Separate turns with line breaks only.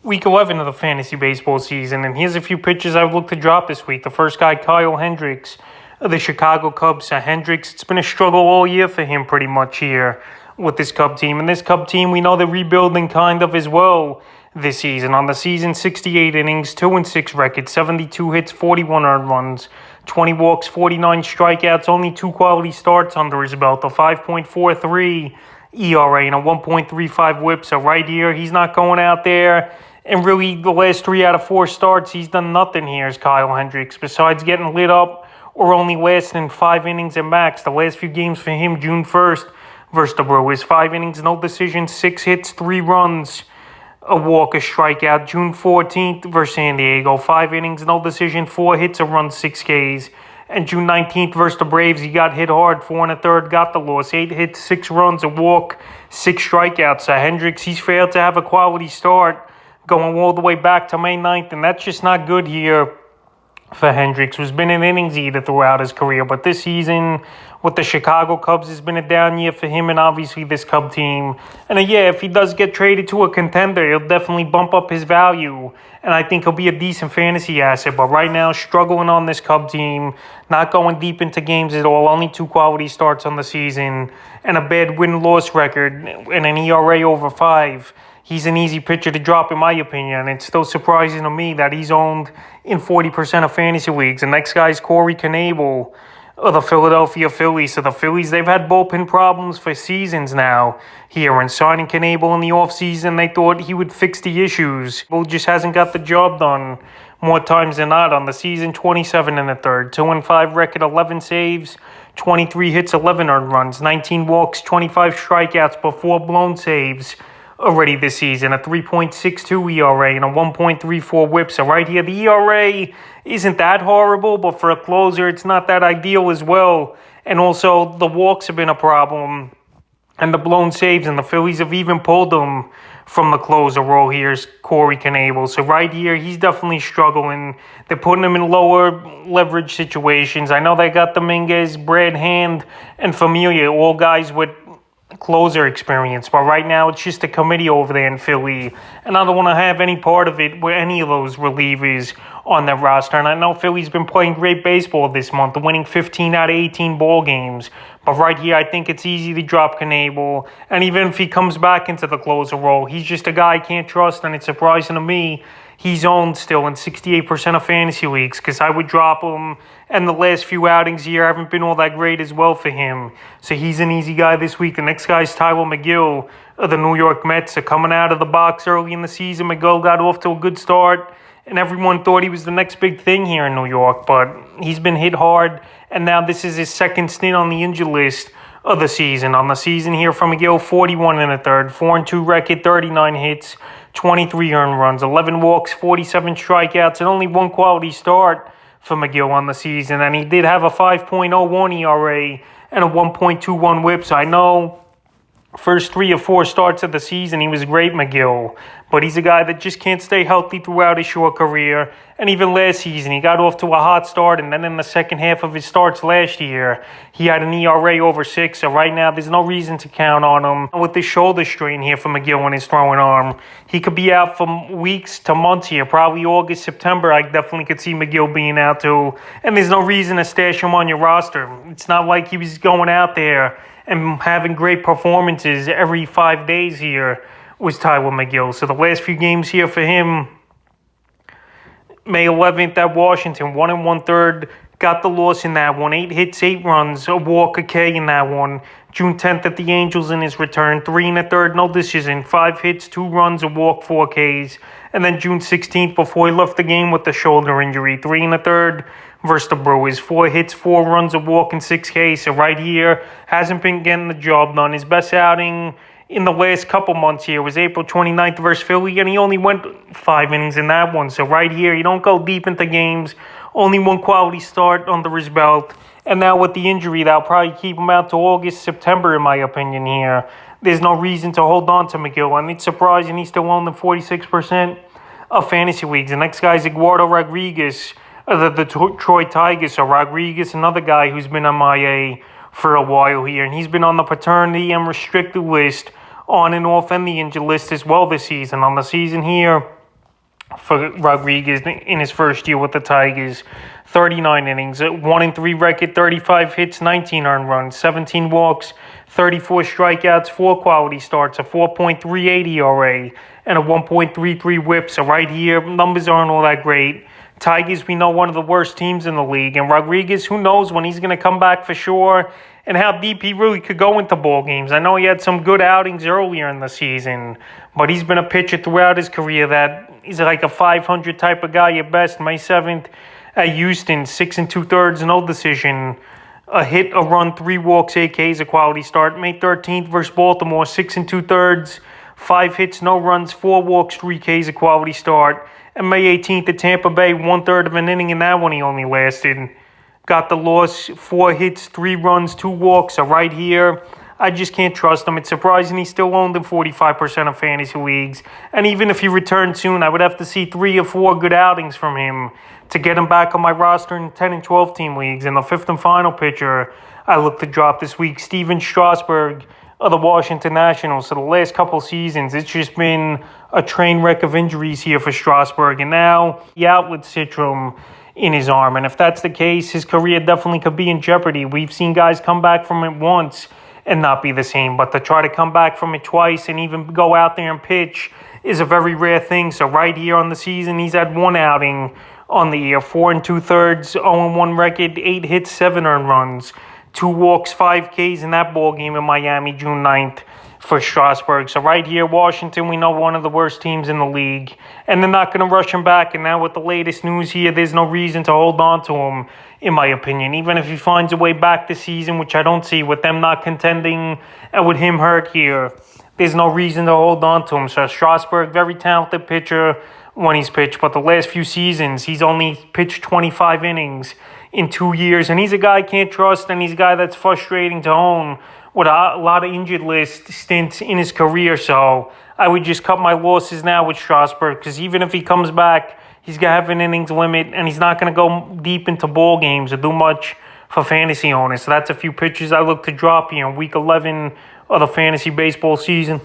Week 11 of the fantasy baseball season, and here's a few pitchers I would look to drop this week. The first guy, Hendricks of the Chicago Cubs. Hendricks, it's been a struggle all year for him pretty much here with this Cub team. And this Cub team, we know they're rebuilding kind of as well this season. On the season, 68 innings, 2-6 record, 72 hits, 41 earned runs, 20 walks, 49 strikeouts, only 2 quality starts under his belt, a 5.43 ERA and a 1.35 whip. So right here, he's not going out there. And really, the last 3 out of 4 starts, he's done nothing here as Kyle Hendricks, besides getting lit up or only lasting 5 innings at max. The last few games for him, June 1st versus the Brewers, 5 innings, no decisions, 6 hits, 3 runs, a walk, a strikeout. June 14th versus San Diego, 5 innings, no decision, 4 hits, a run, 6 Ks. And June 19th versus the Braves, he got hit hard, 4 1/3, got the loss, 8 hits, 6 runs, a walk, 6 strikeouts. So Hendricks, he's failed to have a quality start going all the way back to May 9th, and that's just not good here for Hendricks, who's been an innings eater throughout his career. But this season with the Chicago Cubs has been a down year for him and obviously this Cub team. And yeah, if he does get traded to a contender, he'll definitely bump up his value, and I think he'll be a decent fantasy asset. But right now, struggling on this Cub team, not going deep into games at all, only 2 quality starts on the season, and a bad win-loss record and an ERA over 5. He's an easy pitcher to drop, in my opinion. It's still surprising to me that he's owned in 40% of fantasy leagues. The next guy is Knebel of the Philadelphia Phillies. So the Phillies, they've had bullpen problems for seasons now here. And signing Knebel in the offseason, they thought he would fix the issues. Well, just hasn't got the job done more times than not. On the season, 27 1/3, 2-5 record, 11 saves, 23 hits, 11 earned runs, 19 walks, 25 strikeouts, but 4 blown saves already this season, a 3.62 ERA and a 1.34 whip. So right here, the ERA isn't that horrible, but for a closer, it's not that ideal as well. And also, the walks have been a problem, and the blown saves, and the Phillies have even pulled him from the closer role. Here's Knebel. So right here, he's definitely struggling. They're putting him in lower leverage situations. I know they got Dominguez, Brad Hand, and Familia, all guys with closer experience, but right now it's just a committee over there in Philly, and I don't want to have any part of it with any of those relievers on their roster. And I know Philly's been playing great baseball this month, winning 15 out of 18 ball games, but right here I think it's easy to drop Knebel, and even if he comes back into the closer role, he's just a guy I can't trust. And it's surprising to me he's owned still in 68% of fantasy leagues, because I would drop him, and the last few outings here haven't been all that great as well for him. So he's an easy guy this week. The next guy is Mcgill of the New York Mets. So coming out of the box early in the season, Mcgill got off to a good start, and everyone thought he was the next big thing here in New York, but he's been hit hard, and now this is his second stint on the injured list of the season. On the season here from Mcgill, 41 1/3, 4-2 record, 39 hits, 23 earned runs, 11 walks, 47 strikeouts, and only 1 quality start for Mcgill on the season. And he did have a 5.01 ERA and a 1.21 whip. So I know first 3 or 4 starts of the season, he was great, Mcgill. But he's a guy that just can't stay healthy throughout his short career. And even last season, he got off to a hot start. And then in the second half of his starts last year, he had an ERA over 6. So right now, there's no reason to count on him. With this shoulder strain here for Mcgill in his throwing arm, he could be out from weeks to months here. Probably August, September, I definitely could see Mcgill being out too. And there's no reason to stash him on your roster. It's not like he was going out there and having great performances every 5 days here was Mcgill. So the last few games here for him, May 11th at Washington, 1 1/3, got the loss in that one, 8 hits, 8 runs, a walk, a K in that one. June 10th at the Angels in his return, 3 1/3, no decision, 5 hits, 2 runs, a walk, 4 Ks. And then June 16th, before he left the game with the shoulder injury, 3 1/3 versus the Brewers, 4 hits, 4 runs, a walk, and 6 Ks. So right here, hasn't been getting the job done. His best outing in the last couple months here was April 29th versus Philly, and he only went 5 innings in that one. So right here, you don't go deep into games, only 1 quality start under his belt. And now with the injury, that'll probably keep him out to August, September, in my opinion here. There's no reason to hold on to Mcgill, and it's surprising he's still owned in 46% of fantasy leagues. The next guy is Eduardo Rodriguez of the Detroit Tigers. So Rodriguez, another guy who's been MIA for a while here, and he's been on the paternity and restricted list on and off, and the injured list as well this season. On the season here, for Rodriguez in his first year with the Tigers. 39 innings, a 1-3 record, 35 hits, 19 earned runs, 17 walks, 34 strikeouts, 4 quality starts, a 4.38 ERA, and a 1.33 whip. So right here, numbers aren't all that great. Tigers, we know, one of the worst teams in the league. And Rodriguez, who knows when he's going to come back for sure and how deep he really could go into ball games. I know he had some good outings earlier in the season, but he's been a pitcher throughout his career that he's like a 500 type of guy at best. May 7th at Houston, 6 2/3, no decision. A hit, a run, 3 walks, 8 Ks, a quality start. May 13th versus Baltimore, 6 2/3, 5 hits, no runs, 4 walks, 3 Ks, a quality start. And May 18th at Tampa Bay, 1/3 of an inning in that one he only lasted. Got the loss, 4 hits, 3 runs, 2 walks. So right here, I just can't trust him. It's surprising he's still owned in 45% of fantasy leagues. And even if he returned soon, I would have to see 3 or 4 good outings from him to get him back on my roster in 10 and 12 team leagues. And the 5th and final pitcher I look to drop this week, Steven Strasburg of the Washington Nationals. So the last couple seasons, it's just been a train wreck of injuries here for Strasburg. And now he out with Citrum in his arm. And if that's the case, his career definitely could be in jeopardy. We've seen guys come back from it once and not be the same. But to try to come back from it twice and even go out there and pitch is a very rare thing. So right here on the season, he's had 1 outing on the year, 4 2/3, 0-1 record, 8 hits, 7 earned runs, 2 walks, 5 Ks in that ball game in Miami, June 9th for Strasburg. So right here, Washington, we know one of the worst teams in the league, and they're not going to rush him back. And now with the latest news here, there's no reason to hold on to him, in my opinion. Even if he finds a way back this season, which I don't see with them not contending and with him hurt here, there's no reason to hold on to him. So Strasburg, very talented pitcher when he's pitched, but the last few seasons, he's only pitched 25 innings in 2 years, and he's a guy I can't trust, and he's a guy that's frustrating to own with a lot of injured list stints in his career. So I would just cut my losses now with Strasburg, because even if he comes back, he's going to have an innings limit, and he's not going to go deep into ball games or do much for fantasy owners. So that's a few pitchers I look to drop here in Week 11 of the fantasy baseball season.